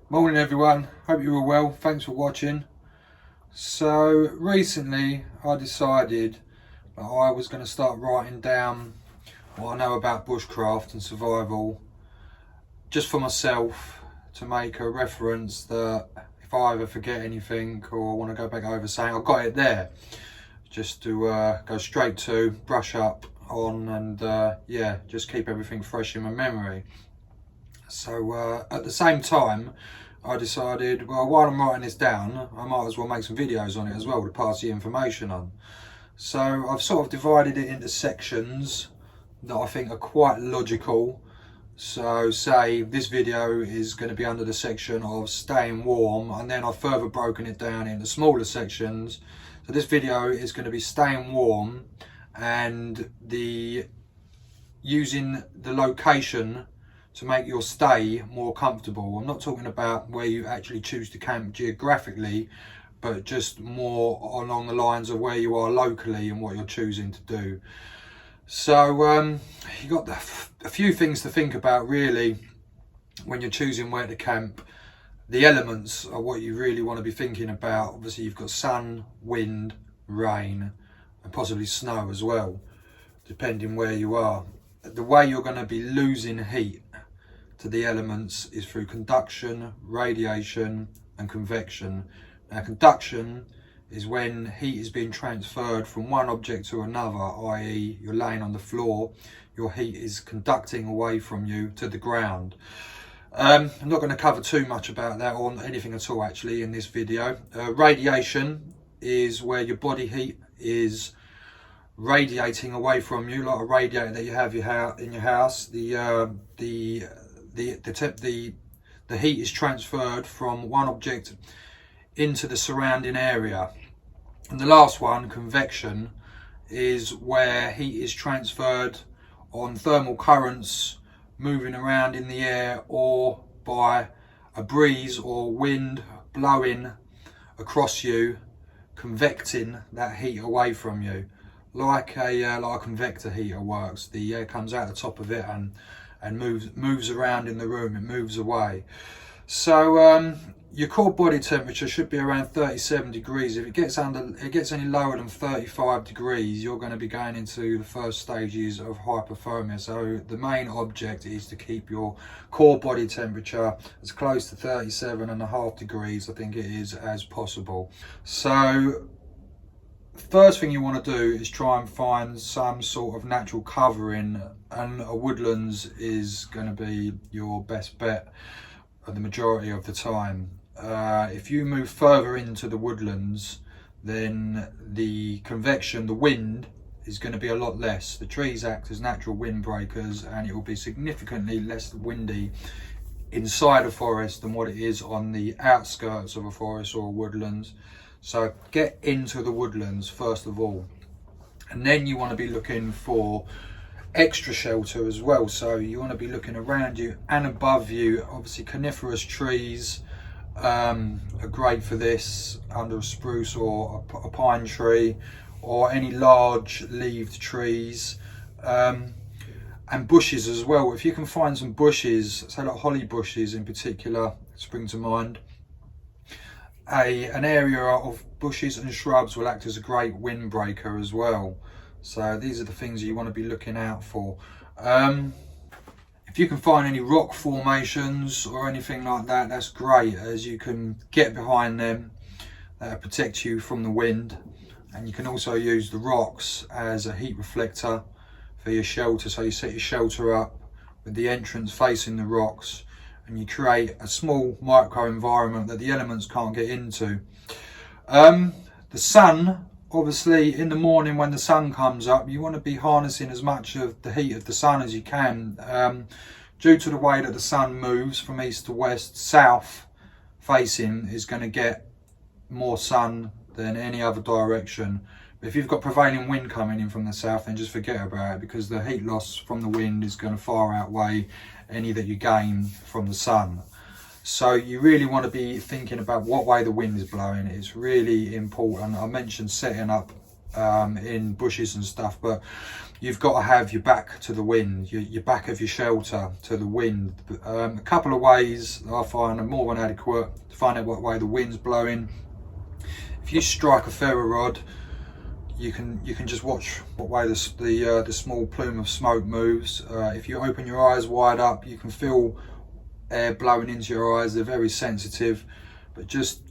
Morning everyone, hope you're all well, thanks for watching. So recently I decided that I was going to start writing down what I know about bushcraft and survival, just for myself, to make a reference that if I ever forget anything or want to go back over saying I've got it there, just to go straight to, brush up on, and yeah, just keep everything fresh in my memory. So at the same time, I decided, well, while I'm writing this down, I might as well make some videos on it as well to pass the information on. So I've sort of divided it into sections that I think are quite logical. So say this video is going to be under the section of staying warm, and then I've further broken it down into smaller sections. So this video is going to be staying warm and using the location to make your stay more comfortable. I'm not talking about where you actually choose to camp geographically, but just more along the lines of where you are locally and what you're choosing to do. So you've got a few things to think about really when you're choosing where to camp. The elements are what you really want to be thinking about. Obviously you've got sun, wind, rain, and possibly snow as well, depending where you are. The way you're going to be losing heat to the elements is through conduction, radiation and convection. Now conduction is when heat is being transferred from one object to another, i.e. you're laying on the floor, your heat is conducting away from you to the ground. I'm not going to cover too much about that or anything at all actually in this video. Radiation is where your body heat is radiating away from you, like a radiator that you have in your house. The heat is transferred from one object into the surrounding area. And the last one, convection, is where heat is transferred on thermal currents moving around in the air or by a breeze or wind blowing across you, convecting that heat away from you. Like a convector heater works. The air comes out the top of it and moves around in the room, it moves away. So your core body temperature should be around 37 degrees. If it gets any lower than 35 degrees, you're going to be going into the first stages of hypothermia. So the main object is to keep your core body temperature as close to 37.5 degrees, I think it is, as possible. So first thing you want to do is try and find some sort of natural covering, and a woodlands is going to be your best bet the majority of the time. If you move further into the woodlands, then the convection, the wind, is going to be a lot less. The trees act as natural windbreakers and it will be significantly less windy inside a forest than what it is on the outskirts of a forest or woodlands. So get into the woodlands first of all, and then you want to be looking for extra shelter as well. So you want to be looking around you and above you. Obviously coniferous trees are great for this, under a spruce or a pine tree, or any large leaved trees, and bushes as well. If you can find some bushes, say like holly bushes in particular spring to mind, an area of bushes and shrubs will act as a great windbreaker as well. So these are the things you want to be looking out for. If you can find any rock formations or anything like that, that's great, as you can get behind them. That'll protect you from the wind, and you can also use the rocks as a heat reflector for your shelter. So you set your shelter up with the entrance facing the rocks, and you create a small micro environment that the elements can't get into. The sun, obviously in the morning when the sun comes up, you want to be harnessing as much of the heat of the sun as you can. Due to the way that the sun moves from east to west, south facing is going to get more sun than any other direction. But if you've got prevailing wind coming in from the south, then just forget about it, because the heat loss from the wind is going to far outweigh any that you gain from the sun. So you really want to be thinking about what way the wind is blowing. It's really important. I mentioned setting up in bushes and stuff, but you've got to have your back to the wind, your back of your shelter to the wind. A couple of ways I find are more than adequate to find out what way the wind's blowing. If you strike a ferro rod, you can just watch what way the small plume of smoke moves. If you open your eyes wide up, you can feel air blowing into your eyes. They're very sensitive, but just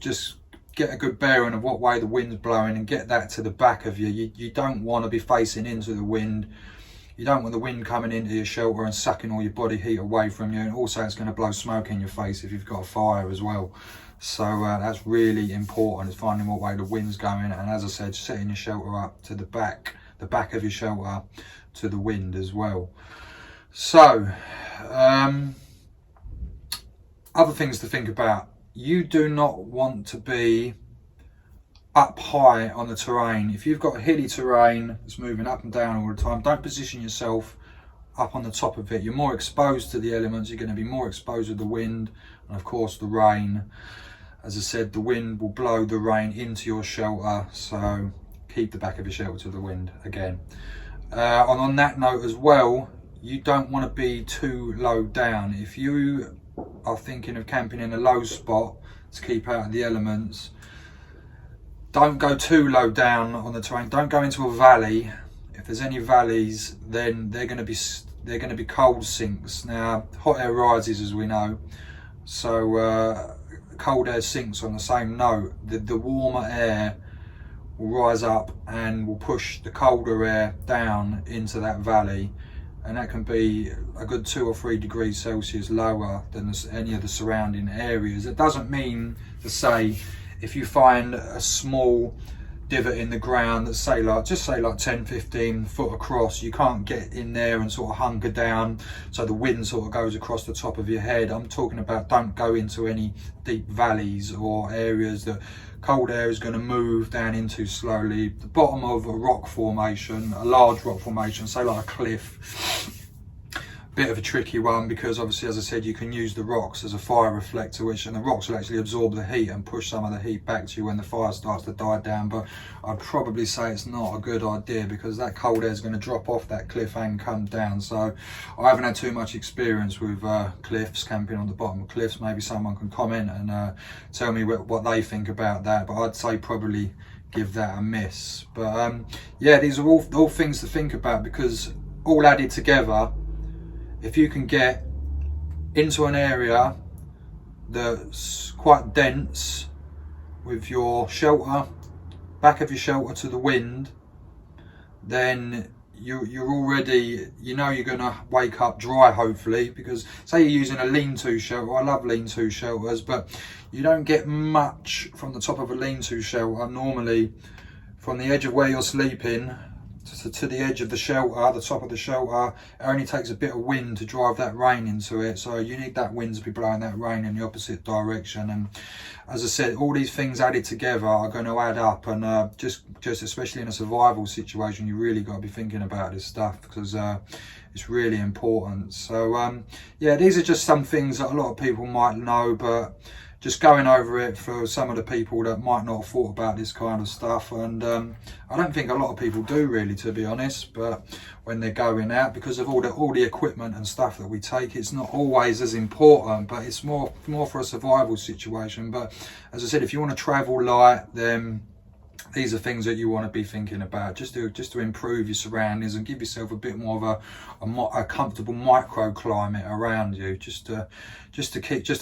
get a good bearing of what way the wind's blowing and get that to the back of you. You don't want to be facing into the wind. You don't want the wind coming into your shelter and sucking all your body heat away from you, and also it's going to blow smoke in your face if you've got a fire as well. So that's really important, is finding what way the wind's going, and as I said, setting your shelter up to the back of your shelter to the wind as well. So other things to think about: you do not want to be up high on the terrain. If you've got a hilly terrain that's moving up and down all the time, don't position yourself up on the top of it. You're more exposed to the elements, you're going to be more exposed to the wind and of course the rain. As I said, the wind will blow the rain into your shelter, so keep the back of your shelter to the wind again. And on that note as well, you don't want to be too low down. If you are thinking of camping in a low spot to keep out of the elements, don't go too low down on the terrain. Don't go into a valley. If there's any valleys, then they're going to be cold sinks. Now, hot air rises, as we know, so cold air sinks on the same note. The warmer air will rise up and will push the colder air down into that valley, and that can be a good 2 or 3 degrees Celsius lower than any of the surrounding areas. It doesn't mean to say if you find a small divot in the ground that's say like 10-15 foot across, you can't get in there and sort of hunker down so the wind sort of goes across the top of your head. I'm talking about, don't go into any deep valleys or areas that cold air is going to move down into slowly. The bottom of a rock formation, a large rock formation, say like a cliff, bit of a tricky one, because obviously, as I said, you can use the rocks as a fire reflector, and the rocks will actually absorb the heat and push some of the heat back to you when the fire starts to die down. But I'd probably say it's not a good idea, because that cold air is going to drop off that cliff and come down. So I haven't had too much experience with cliffs, camping on the bottom of cliffs. Maybe someone can comment and tell me what they think about that, but I'd say probably give that a miss. But yeah, these are all things to think about, because all added together, if you can get into an area that's quite dense with your shelter, back of your shelter to the wind, then you're already, you're going to wake up dry, hopefully, because say you're using a lean-to shelter. I love lean-to shelters, but you don't get much from the top of a lean-to shelter. Normally, from the edge of where you're sleeping to the edge of the shelter, the top of the shelter, it only takes a bit of wind to drive that rain into it. So you need that wind to be blowing that rain in the opposite direction. And as I said, all these things added together are going to add up, and just especially in a survival situation, you really got to be thinking about this stuff, because it's really important. So yeah, these are just some things that a lot of people might know, but just going over it for some of the people that might not have thought about this kind of stuff. And I don't think a lot of people do, really, to be honest, but when they're going out, because of all the equipment and stuff that we take, it's not always as important, but it's more for a survival situation. But as I said, if you want to travel light, then these are things that you want to be thinking about, just to improve your surroundings and give yourself a bit more of a comfortable microclimate around you, just to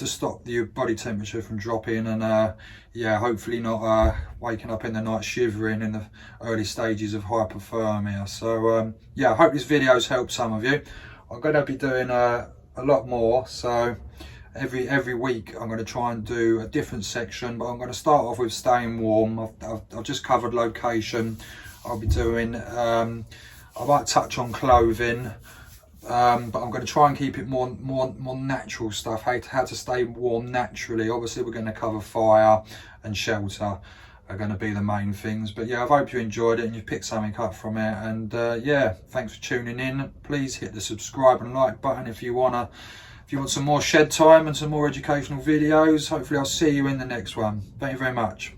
stop your body temperature from dropping, and yeah, hopefully not waking up in the night shivering in the early stages of hypothermia. So yeah, I hope this video's helped some of you. I'm going to be doing a lot more, so every week I'm going to try and do a different section, but I'm going to start off with staying warm. I've just covered location. I'll be doing I might touch on clothing, but I'm going to try and keep it more natural stuff, how to stay warm naturally. Obviously we're going to cover fire and shelter are going to be the main things. But yeah, I hope you enjoyed it and you picked something up from it. And yeah, thanks for tuning in. Please hit the subscribe and like button if you want some more shed time and some more educational videos. Hopefully I'll see you in the next one. Thank you very much.